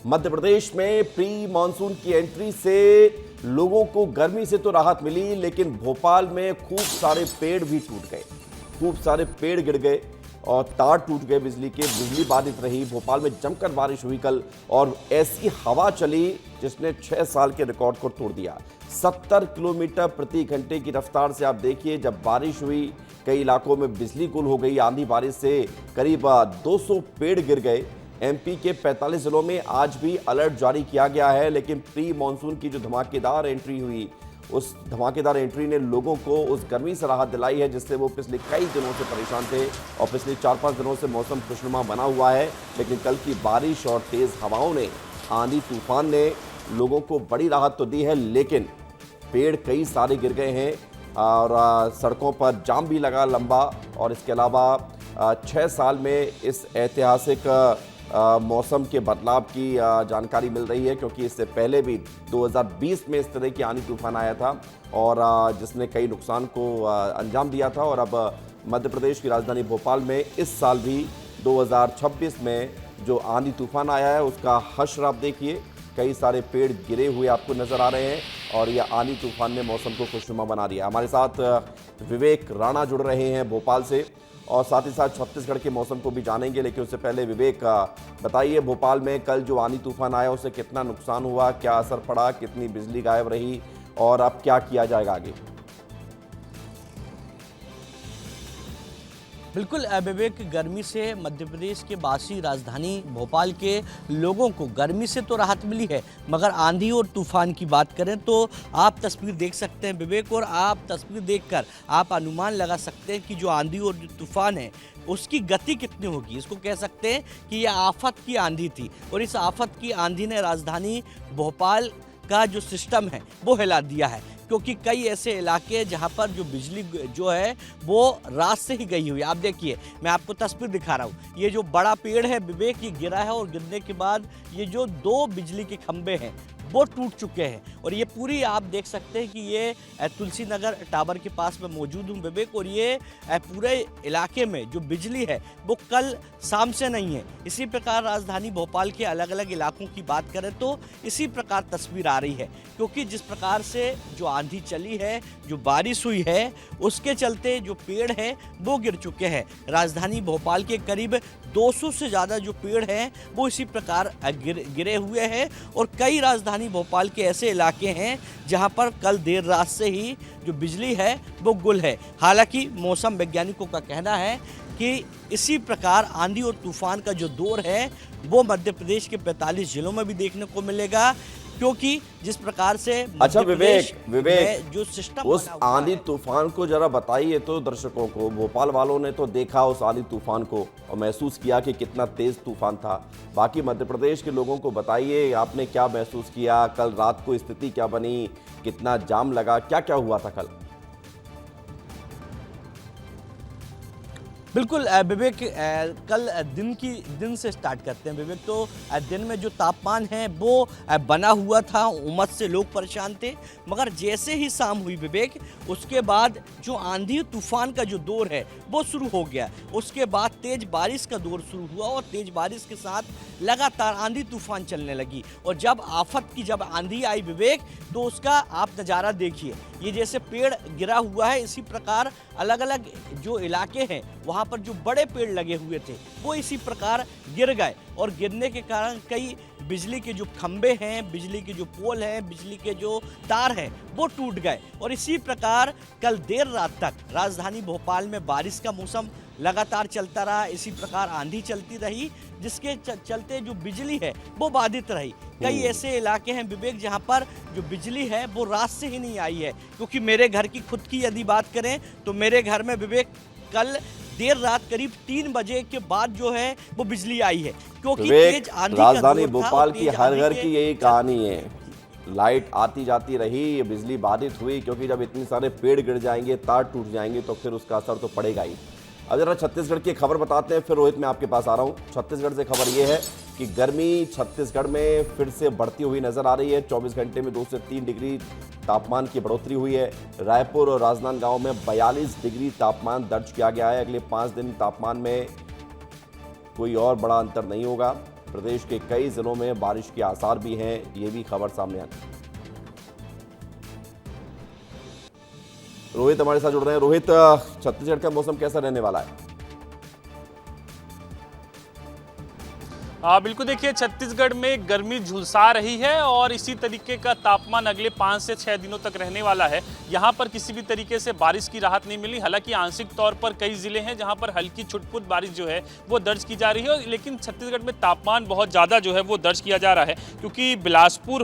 मध्य प्रदेश में pre monsoon की entry से लोगों को गर्मी से तो राहत मिली, लेकिन भोपाल में खूब सारे पेड़ भी टूट गए, खूब सारे पेड़ गिर गए और तार टूट गए बिजली के। बिजली बाधित रही। भोपाल में जमकर बारिश हुई कल और ऐसी हवा चली जिसने 6 साल के रिकॉर्ड को तोड़ दिया। 70 किलोमीटर प्रति घंटे की रफ्तार से आप देखिए जब बारिश हुई, कई इलाकों में बिजली गुल हो गई। आंधी बारिश से करीब 200 पेड़ गिर गए। एमपी के 45 जिलों में आज भी अलर्ट जारी किया गया है, लेकिन प्री मानसून की जो धमाकेदार एंट्री हुई, उस धमाकेदार एंट्री ने लोगों को उस गर्मी से राहत दिलाई है जिससे वो पिछले कई दिनों से परेशान थे। और पिछले 4-5 दिनों से मौसम खुशनुमा बना हुआ है, लेकिन कल की बारिश और तेज़ हवाओं ने, आंधी तूफान ने लोगों को बड़ी राहत तो दी है, लेकिन पेड़ कई सारे गिर गए हैं और सड़कों पर जाम भी लगा लंबा। और इसके अलावा 6 साल में इस ऐतिहासिक मौसम के बदलाव की जानकारी मिल रही है, क्योंकि इससे पहले भी 2020 में इस तरह की आंधी तूफान आया था और जिसने कई नुकसान को अंजाम दिया था। और अब मध्य प्रदेश की राजधानी भोपाल में इस साल भी 2026 में जो आंधी तूफान आया है उसका हश्र आप देखिए। कई सारे पेड़ गिरे हुए आपको नजर आ रहे हैं और यह आंधी तूफान ने मौसम को खुशनुमा बना दिया। हमारे साथ विवेक राणा जुड़ रहे हैं भोपाल से और साथ ही साथ छत्तीसगढ़ के मौसम को भी जानेंगे, लेकिन उससे पहले विवेक बताइए, भोपाल में कल जो आंधी तूफान आया उससे कितना नुकसान हुआ, क्या असर पड़ा, कितनी बिजली गायब रही और अब क्या किया जाएगा आगे? बिल्कुल विवेक, गर्मी से मध्य प्रदेश के वासी राजधानी भोपाल के लोगों को गर्मी से तो राहत मिली है, मगर आंधी और तूफान की बात करें तो आप तस्वीर देख सकते हैं विवेक, और आप तस्वीर देखकर आप अनुमान लगा सकते हैं कि जो आंधी और जो तूफान है उसकी गति कितनी होगी। इसको कह सकते हैं कि यह आफत की आंधी थी और इस आफत की आंधी ने राजधानी भोपाल का जो सिस्टम है वो हिला दिया है, क्योंकि कई ऐसे इलाके जहां पर जो बिजली जो है वो रात से ही गई हुई है। आप देखिए, मैं आपको तस्वीर दिखा रहा हूं, ये जो बड़ा पेड़ है विवेक, ये गिरा है और गिरने के बाद ये जो 2 बिजली के खंभे हैं वो टूट चुके हैं। और ये पूरी आप देख सकते हैं कि ये तुलसी नगर टावर के पास में मौजूद हूँ विवेक, और ये पूरे इलाके में जो बिजली है वो कल शाम से नहीं है। इसी प्रकार राजधानी भोपाल के अलग अलग इलाकों की बात करें तो इसी प्रकार तस्वीर आ रही है, क्योंकि जिस प्रकार से जो आंधी चली है, जो बारिश हुई है, उसके चलते जो पेड़ हैं वो गिर चुके हैं। राजधानी भोपाल के करीब 200 से ज़्यादा जो पेड़ हैं वो इसी प्रकार गिरे हुए हैं और कई राजधानी भोपाल के ऐसे इलाके हैं जहां पर कल देर रात से ही जो बिजली है वो गुल है। हालांकि मौसम वैज्ञानिकों का कहना है कि इसी प्रकार आंधी और तूफान का जो दौर है वो मध्य प्रदेश के 45 जिलों में भी देखने को मिलेगा, क्योंकि जिस प्रकार से अच्छा विवेक जो सिस्टम उस आंधी तूफान को जरा बताइए तो दर्शकों को। भोपाल वालों ने तो देखा उस आंधी तूफान को और महसूस किया कि कितना तेज तूफान था। बाकी मध्य प्रदेश के लोगों को बताइए, आपने क्या महसूस किया, कल रात को स्थिति क्या बनी, कितना जाम लगा, क्या क्या हुआ था कल? बिल्कुल विवेक, कल दिन से स्टार्ट करते हैं विवेक। तो दिन में जो तापमान है वो बना हुआ था, उमस से लोग परेशान थे, मगर जैसे ही शाम हुई विवेक, उसके बाद जो आंधी तूफान का जो दौर है वो शुरू हो गया। उसके बाद तेज बारिश का दौर शुरू हुआ और तेज बारिश के साथ लगातार आंधी तूफान चलने लगी। और जब जब आंधी आई विवेक, तो उसका आप नज़ारा देखिए। ये जैसे पेड़ गिरा हुआ है, इसी प्रकार अलग अलग जो इलाके हैं वहाँ पर जो बड़े पेड़ लगे हुए थे वो इसी प्रकार गिर गए और गिरने के कारण कई बिजली के जो खंबे हैं, बिजली के जो पोल हैं, बिजली के जो तार हैं वो टूट गए। और इसी प्रकार कल देर रात तक राजधानी भोपाल में बारिश का मौसम लगातार चलता रहा। इसी प्रकार आंधी चलती रही, जिसके चलते जो बिजली है वो बाधित रही। कई ऐसे इलाके हैं विवेक जहां पर जो बिजली है वो रात से ही नहीं आई है, क्योंकि मेरे घर की खुद की यदि बात करें तो मेरे घर में विवेक कल देर रात करीब 3 बजे के बाद जो है वो बिजली आई है, क्योंकि तेज आंधी का राजधानी भोपाल की हर घर की यही कहानी है। लाइट आती जाती रही, बिजली बाधित हुई, क्योंकि जब इतने सारे पेड़ गिर जाएंगे, तार टूट जाएंगे तो फिर उसका असर तो पड़ेगा ही। अब जरा छत्तीसगढ़ की खबर बताते हैं, फिर रोहित मैं आपके पास आ रहा हूं। छत्तीसगढ़ से खबर यह है कि गर्मी छत्तीसगढ़ में फिर से बढ़ती हुई नजर आ रही है। 24 घंटे में 2 से 3 डिग्री तापमान की बढ़ोतरी हुई है। रायपुर और राजनांदगांव में 42 डिग्री तापमान दर्ज किया गया है। अगले 5 दिन तापमान में कोई और बड़ा अंतर नहीं होगा। प्रदेश के कई जिलों में बारिश के आसार भी हैं, ये भी खबर सामने आई। रोहित हमारे साथ जुड़ रहे हैं। रोहित, छत्तीसगढ़ का मौसम कैसा रहने वाला है? बिल्कुल, देखिए छत्तीसगढ़ में गर्मी झुलसा रही है और इसी तरीके का तापमान अगले 5 से 6 दिनों तक रहने वाला है। यहाँ पर किसी भी तरीके से बारिश की राहत नहीं मिली। हालांकि आंशिक तौर पर कई जिले हैं जहाँ पर हल्की छुटपुट बारिश जो है वो दर्ज की जा रही है, लेकिन छत्तीसगढ़ में तापमान बहुत ज़्यादा जो है वो दर्ज किया जा रहा है, क्योंकि बिलासपुर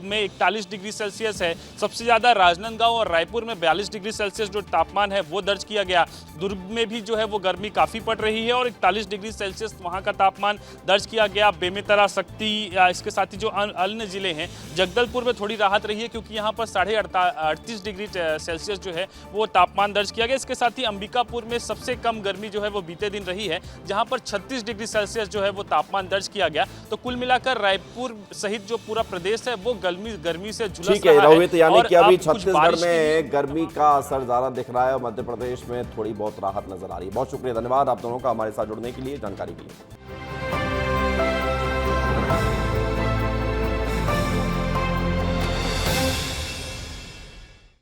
में 41 डिग्री सेल्सियस है। सबसे ज़्यादा राजनांदगांव और रायपुर में 42 डिग्री सेल्सियस जो तापमान है वो दर्ज किया गया। दुर्ग में भी जो है वो गर्मी काफ़ी पड़ रही है और 41 डिग्री सेल्सियस वहाँ का तापमान दर्ज किया गया। बेमेतरा, शक्ति, इसके साथ ही जो अन्य जिले हैं, जगदलपुर में थोड़ी राहत रही है क्योंकि यहाँ पर 38.5 डिग्री सेल्सियस जो है वो तापमान दर्ज किया गया। इसके साथ ही अंबिकापुर में सबसे कम गर्मी जो है वो बीते दिन रही है, जहाँ पर 36 डिग्री सेल्सियस जो है वो तापमान दर्ज किया गया। तो कुल मिलाकर रायपुर सहित जो पूरा प्रदेश है वो गर्मी से झुलस ठीक है रहा है। रोहित, यानी कि अभी अब कुछ छत्तीसगढ़ बारिश में गर्मी का असर ज्यादा दिख रहा है और मध्य प्रदेश में थोड़ी बहुत राहत नजर आ रही है। बहुत शुक्रिया, धन्यवाद आप दोनों का हमारे साथ जुड़ने के लिए, जानकारी के लिए।